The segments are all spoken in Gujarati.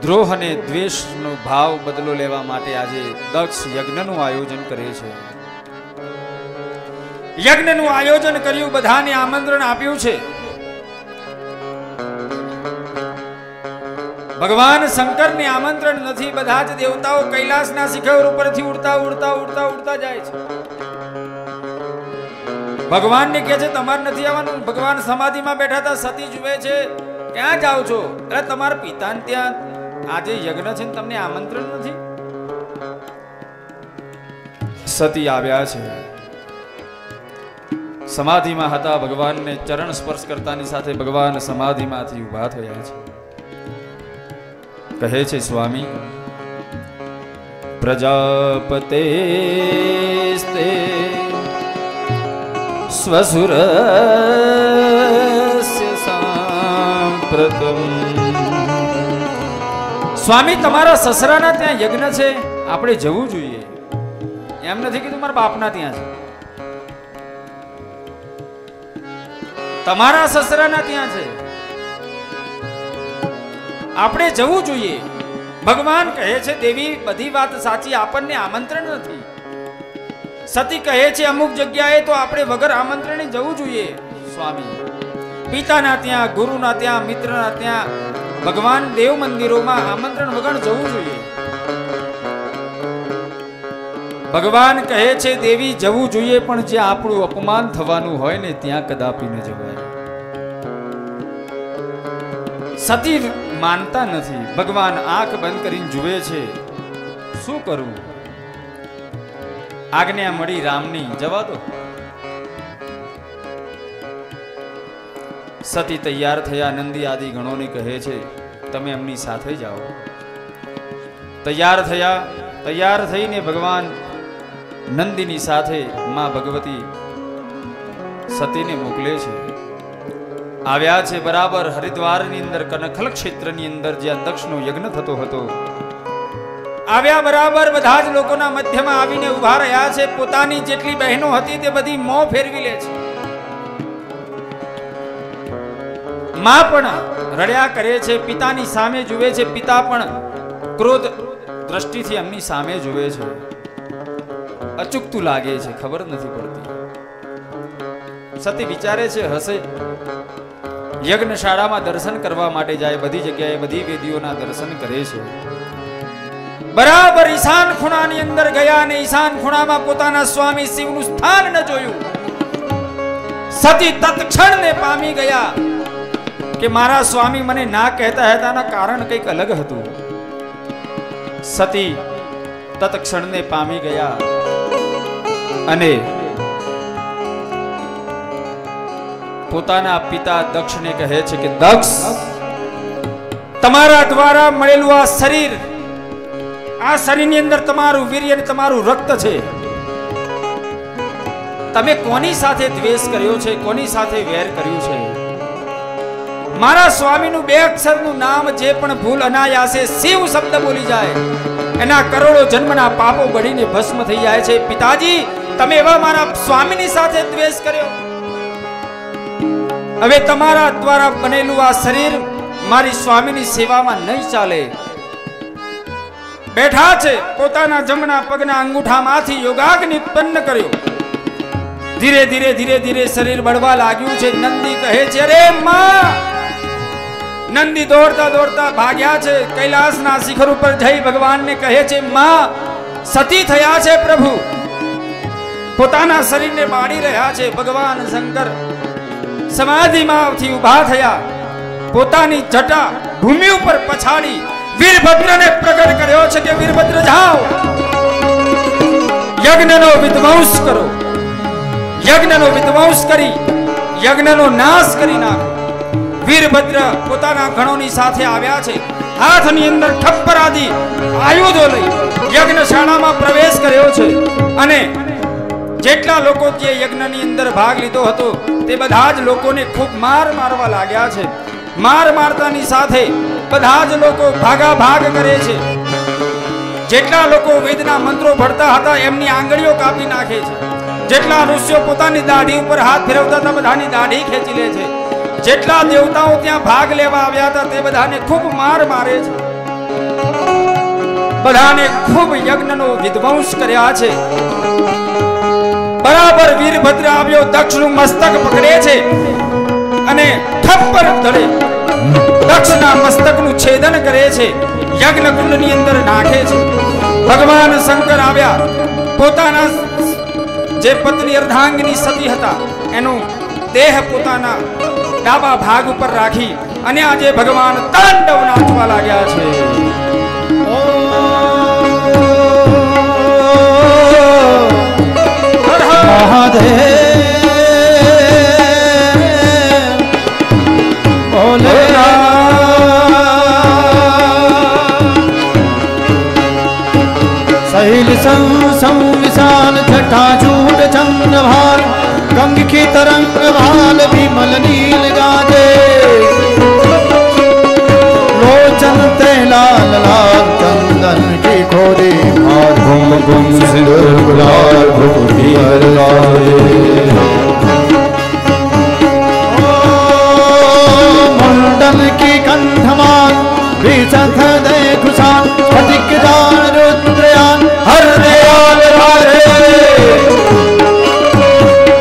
દ્રોહ અને દ્વેષનો ભાવ બદલો લેવા માટે આજે દક્ષ યજ્ઞનું આયોજન કરે છે. યજ્ઞનું આયોજન કર્યું, બધાને આમંત્રણ આપ્યું છે. ભગવાન શંકરને આમંત્રણ નથી. બધા જ દેવતાઓ કૈલાસના શિખર ઉપરથી ઉડતા ઉડતા ઉડતા ઉડતા જાય છે. ભગવાનને કહે છે તમારે નથી આવવાનું. ભગવાન સમાધિમાં બેઠા હતા. સતી જુએ છે, ક્યાં જાઓ છો? અરે તમારા પિતાને ત્યાં આજે યજ્ઞ છે ને તમને આમંત્રણ નથી. સતી આવ્યા છે. સમાધિમાં હતા. ભગવાનને ચરણ સ્પર્શ કરતાની સાથે ભગવાન સમાધિમાંથી ઉભા થયા છે. કહે છે સ્વામી, પ્રજાપતેસ્તે સ્વસુરસ્ય સાંપ્રતમ. સ્વામી તમારા સસરાના ત્યાં યજ્ઞ છે, આપણે જવું જોઈએ. એમ નથી કે તમારા બાપના ત્યાં છે, તમારા સસરાના ત્યાં છે, આપણે જવું જોઈએ. ભગવાન કહે છે દેવી બધી વાત સાચી, આપણને આમંત્રણ નથી. સતી કહે છે અમુક જગ્યાએ તો આપણે વગર આમંત્રણે જવું જોઈએ. સ્વામી પિતાના ત્યાં, ગુરુના ત્યાં, મિત્રના ત્યાં, ભગવાન દેવ મંદિરોમાં આમંત્રણ વગર જવું જોઈએ. ભગવાન કહે છે દેવી જવું જોઈએ, પણ જ્યાં આપણું અપમાન થવાનું હોય ને ત્યાં કદાપી ન જવાય. સતી માનતા નથી. ભગવાન આંખ બંધ કરીને જુએ છે. શું કરવું? આજ્ઞા મળી રામની, જવા દો. સતી તૈયાર થયા. નંદી આદિ ગણોને કહે છે તમે એમની સાથે જાઓ. તૈયાર થયા. તૈયાર થઈને ભગવાન નંદીની સાથે માં ભગવતી સતીને મોકલે છે. આવ્યા છે બરાબર હરિદ્વારની અંદર, કનખલ ક્ષેત્રની અંદર જ્યાં દક્ષનો યજ્ઞ થતો હતો. આવ્યા બરાબર બધા જ લોકોના મધ્યમાં આવીને ઉભા રહ્યા છે. પોતાની જેટલી બહેનો હતી તે બધી મોં ફેરવી લે છે. માં પણ રડ્યા કરે છે, પિતાની સામે જુએ છે. પિતા પણ ક્રોધ દ્રષ્ટિથી એમની સામે જુએ છે. અચૂકતું લાગે છે, ખબર નથી પડતી. સતી વિચારે છે હશે. યજ્ઞશાળામાં દર્શન કરવા માટે જાય, બધી જગ્યાએ બધી વેદીઓના દર્શન કરે છે. બરાબર ઈશાન ખૂણાની અંદર ગયા અને ઈશાન ખૂણામાં પોતાના સ્વામી શિવનું સ્થાન ન જોયું. સતી તત્ક્ષણને પામી ગયા કે મારા સ્વામી મને ના કહેતા હતા, એના કારણ કંઈક અલગ હતું. સતી તત્ક્ષણને પામી ગયા અને પોતાના પિતા દક્ષને કહે છે કે દક્ષ, તમારા દ્વારા મળેલું આ શરીર, આ શરીરની અંદર તમારું વીર્ય અને તમારું રક્ત છે. તમે કોની સાથે દ્વેષ કર્યો છે, કોની સાથે વેર કર્યું છે? મારા સ્વામીનું 2 અક્ષરનું નામ જે પણ ભૂલ અનાયાસે શિવ શબ્દ બોલી જાય, એના કરોડો જન્મના પાપો બળીને ભસ્મ થઈ જાય છે. પિતાજી, તમે એવા મારા સ્વામીની સાથે દ્વેષ કર્યો. હવે તમારા દ્વારા બનેલું આ શરીર મારી સ્વામીની સેવામાં નહીં ચાલે. બેઠા છે, પોતાના જમણા પગના અંગૂઠામાંથી યોગાગ્નિ ઉત્પન્ન કર્યો. ધીરે ધીરે ધીરે ધીરે શરીર બળવા લાગ્યું છે. નંદી કહે છે અરે માં. નંદી દોડતા દોડતા ભાગ્યા છે. કૈલાસના શિખર ઉપર જઈ ભગવાનને કહે છે માં, સતી થયા છે પ્રભુ. પોતાના શરીરને બાળી રહ્યા છે. ભગવાન શંકર સમાધિમાંથી ઉભા થયા. પોતાની જટા ભૂમિ ઉપર પછાડી વીરભદ્રને પ્રગટ કર્યો છે કે વીરભદ્ર જાઓ, યજ્ઞનો વિધ્વંસ કરો. યજ્ઞનો વિધ્વંસ કરી યજ્ઞનો નાશ કરી નાખો. વીરભદ્ર પોતાના ગણોની સાથે આવ્યા છે. હાથની અંદર ખપ્પર આદિ આયુધો લઈ યજ્ઞશાળામાં પ્રવેશ કર્યો છે. અને જેટલા લોકો જે યજ્ઞની અંદર ભાગ લીધો હતો તે બધા જ લોકોને ખૂબ માર મારવા લાગ્યા છે. માર મારતાની સાથે બધા જ લોકો ભાગા ભાગ કરે છે. જેટલા લોકો વેદના મંત્રો ભણતા હતા એમની આંગળીઓ કાપી નાખે છે. જેટલા ઋષિઓ પોતાની દાઢી ઉપર હાથ ફેરવતા હતા બધાની દાઢી ખેંચી લે છે. જેટલા દેવતાઓ ત્યાં ભાગ લેવા આવ્યા હતા તે બધાને ખૂબ માર મારે છે. બધાને ખૂબ યજ્ઞનો વિધ્વંસ કર્યા છે. બરાબર વીરભદ્ર આવ્યો, દક્ષનું મસ્તક પકડે છે અને થપ્પર ધડે દક્ષના મસ્તકનું છેદન કરે છે, યજ્ઞ કુંડની અંદર નાખે છે. ભગવાન શંકર આવ્યા, પોતાના જે પત્ની અર્ધાંગિની સતી હતા એનું દેહ પોતાના ડાબા ભાગ ઉપર રાખી અને આજે ભગવાન તાંડવ નાચવા લાગ્યા છે. सहिल संविशाल छठा झूठ चंद्र भाल गंग की तरंग भाल विमल नील गाजे लोचन ते लाल लाल चंदन की खोदे भार घुम घुम सिंदूर गुलाल भूरी हरलाए मुंडन की कंठमान विशथ दे खुशान फटिक जान रुद्रयान हर दयाल राधे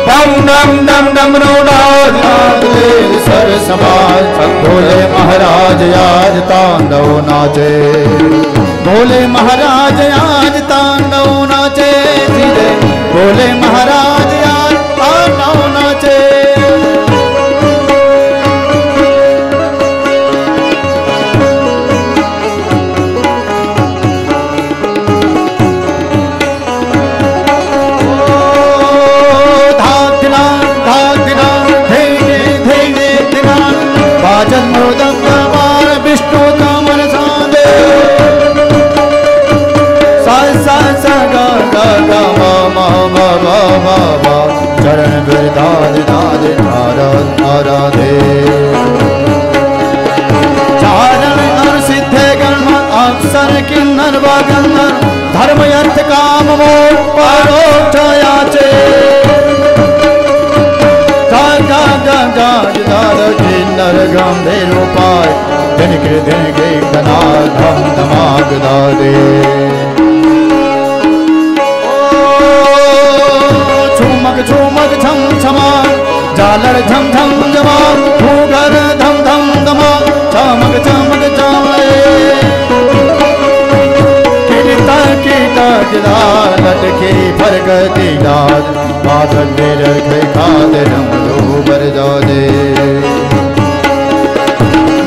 बम डम डम डम रोडाज सर समाज भोले महाराज आज तांडव नाचे भोले महाराज आज तांडव नाचे धीरे भोले महाराज आज तांडव नाचे विष्णु कमल साधे सा सा सा गा गा गा मा मा मा मा मा मा चरण बिरदाद नाद आराधे चारण नर सिद्धे गण अक्षर किन्नर वागन्नर धर्म अर्थ काम मोक्ष परोक्ष याचे गा गा गा गा किन्नर गंभीर उपाय दिन के गना धम धमाक दादे झुमक झुमक झम छमा झालर झम झम जमा भूगर धम धम दमा चमक चमक चमले कीटा कीटा गिला लटके फरकती दाद बादल में रखे खाद रम लो बर जादे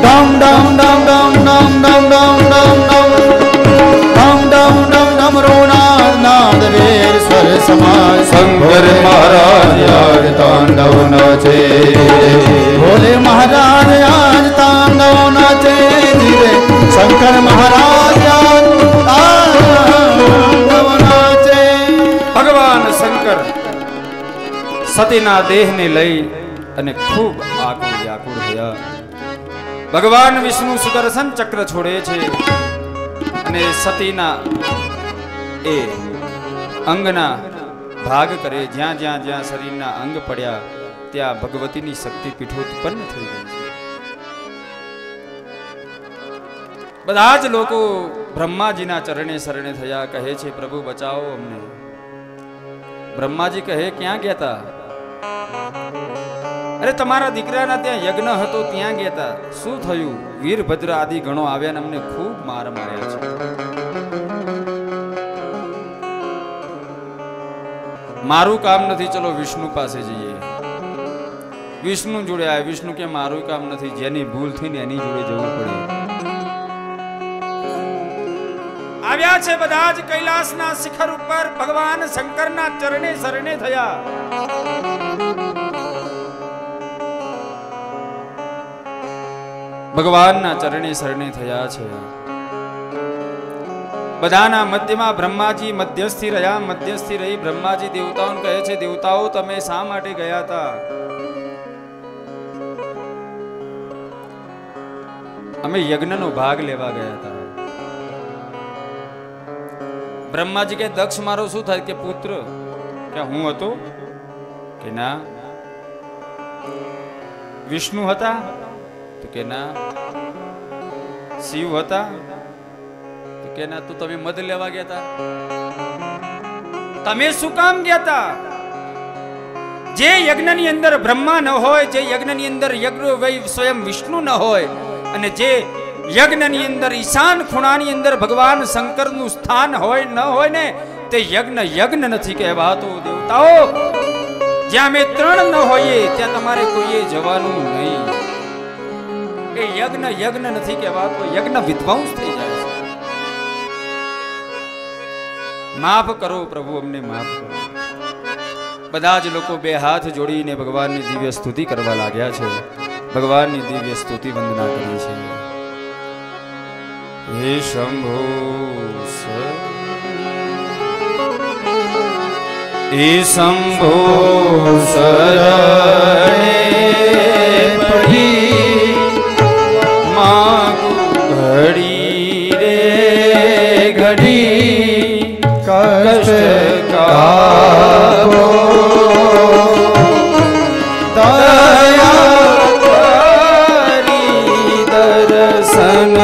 dum dum dum dum dum dum dum dum dum dum dum dum dum रोना नाद वीर स्वर समाज शंकर महाराज आज तांडव नाचे भोले महाराज आज तांडव नाचे धीरे शंकर महाराज आज तांडव नाचे. ભગવાન શંકર સતીના દેહને લઈ અને ખૂબ આકુળ વ્યાકુળ થયા. ભગવાન વિષ્ણુ સુદર્શન ચક્ર છોડે છે અને સતીના એ અંગના ભાગ કરે. જ્યાં જ્યાં જ્યાં શરીરના અંગ પડ્યા ત્યાં ભગવતીની શક્તિ પીઠોત્પન્ન થઈ ગઈ છે. બધા જ લોકો બ્રહ્માજીના ચરણે શરણે થયા, કહે છે પ્રભુ બચાવો અમને. બ્રહ્માજી કહે ક્યાં ગયા તા? અરે તમારા દીકરાના ત્યાં યજ્ઞ હતો ત્યાં ગયા તા. શું થયું? વીરભદ્ર આદિ ગણો આવ્યા ને અમને ખૂબ માર માર્યા છે. મારું કામ નથી, ચલો વિષ્ણુ પાસે જઈએ. વિષ્ણુ જોડે આવ્યા. વિષ્ણુ કે મારું કામ નથી, જેની ભૂલ થઈ ને એની જોડે જવું પડે. આવ્યા છે બધા જ કૈલાસના શિખર ઉપર ભગવાન શંકરના ચરણે શરણે થયા. ભગવાનના ચરણે શરણે થયા છે. બધાના મધ્યમાં બ્રહ્માજી મધ્યસ્થી રહ્યા. મધ્યસ્થી રહી બ્રહ્માજી દેવતાઓને કહે છે દેવતાઓ તમે શા માટે ગયા હતા? અમે યજ્ઞનો ભાગ લેવા ગયા હતા. બ્રહ્માજી કે દક્ષ મારો શું થાય? કે પુત્ર. કે હું હતો? કે ના. વિષ્ણુ હતા? તો કે ના. શિવ હતા? તો કે ના, તું તમે મધ લેવા ગયા હતા? તમે શું કામ ગયા હતા? જે યજ્ઞની અંદર બ્રહ્મા ન હોય, જે યજ્ઞની અંદર યજ્ઞ સ્વયં વિષ્ણુ ન હોય, અને જે યજ્ઞની અંદર ઈશાન ખૂણાની અંદર ભગવાન શંકરનું સ્થાન હોય ન હોય ને, તે યજ્ઞ યજ્ઞ નથી કહેવાતો. દેવતાઓ, જ્યાં અમે ત્રણ ન હોઈએ ત્યાં તમારે કોઈએ જવાનું નહીં. એ યજ્ઞ યજ્ઞ નથી કહેવાતો, યજ્ઞ વિધ્વંસ થઈ જાય છે. માફ કરો પ્રભુ, અમને માફ કરો. બધા જ લોકો બે હાથ જોડીને ભગવાનની દિવ્ય સ્તુતિ કરવા લાગ્યા છે. ભગવાનની દિવ્ય સ્તુતિ વંદના કરી છે. હે શંભો હે શંભો શરણે પડી માગુ ઘડી રે ઘડી કષ્ટ કાપો દયા કરી દર્શન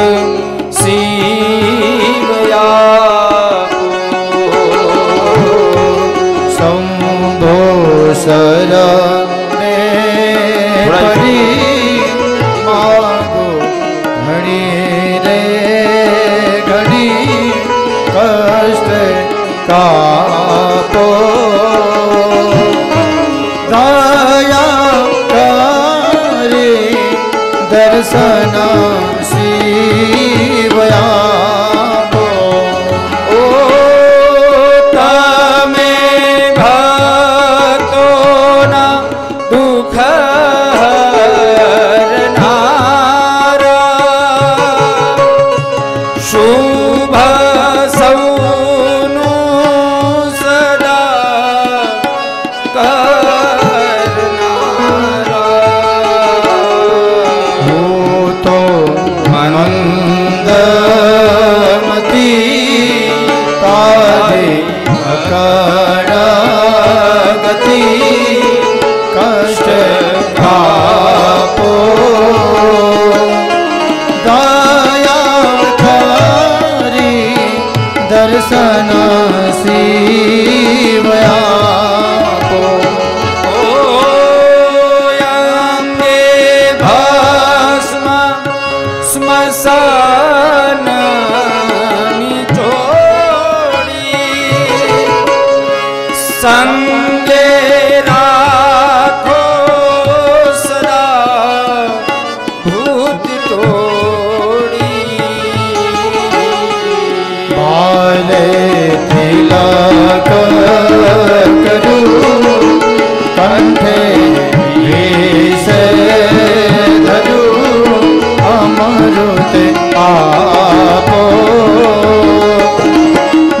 શરણે પડી માગો ઘડી રે ઘડી કષ્ટ કાપો દયા કરી દર્શન શિવયાપો. ઓ તમે દુઃખ હરનારા શુભ સૌનું સદા કરનારા. હું તો મંદમતી તારી અકળ ગતિ કષ્ટ કાપો દયા કરી દર્શન શિવયાપો. અંગે ભસ્મ સ્મશાનની ચોડી સંગે કંઠે વિષે ધરું અમૃત આપો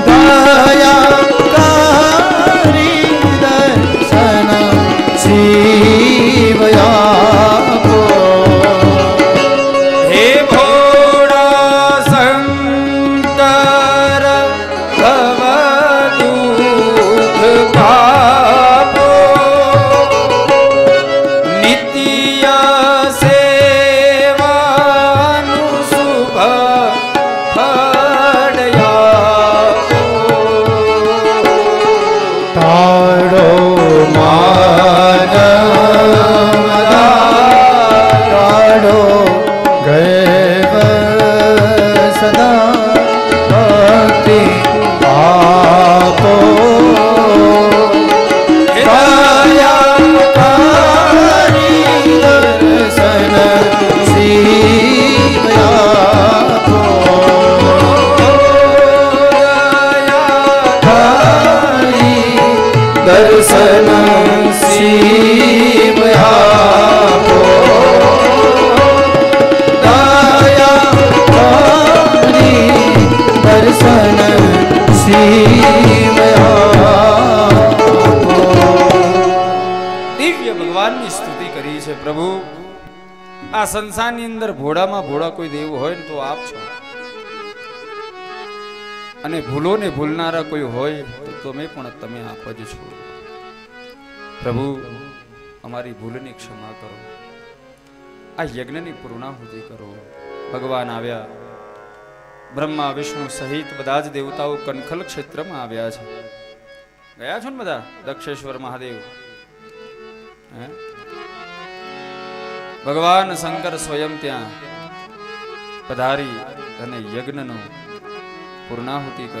દયા કરી દર્શન શિવયાપો. હે ભોળા શંકર ભવ દુઃખ કાપો નિત્ય સેવાનું શુભ ફળ આપો. તારો માન તારો ગૈવ સદા ભક્તિ આપો દયા કરી દર્શન શિવયાપો. દયા કરી દર્શન શિવયાપો. દયા કરી દર્શન દિવ્ય ભગવાનની સ્તુતિ કરી છે. પ્રભુ, આ સંસારની અંદર ભોળામાં ભોળા કોઈ દેવ હોય ને તો આપ છો, અને ભૂલો ને ભૂલનારા કોઈ હોય તો તમે પણ તમે આપ જ છો. પ્રભુ, અમારી ભૂલની ક્ષમા કરો. આ યજ્ઞની પૂર્ણાહુતિ કરો. ભગવાન આવ્યા, બ્રહ્મા વિષ્ણુ સહિત બધા જ દેવતાઓ કનખલ ક્ષેત્રમાં આવ્યા છે. ગયા છો ને બધા દક્ષેશ્વર મહાદેવ? હે? ભગવાન શંકર સ્વયં ત્યાં પધારી અને યજ્ઞનો પૂર્ણાહુતિ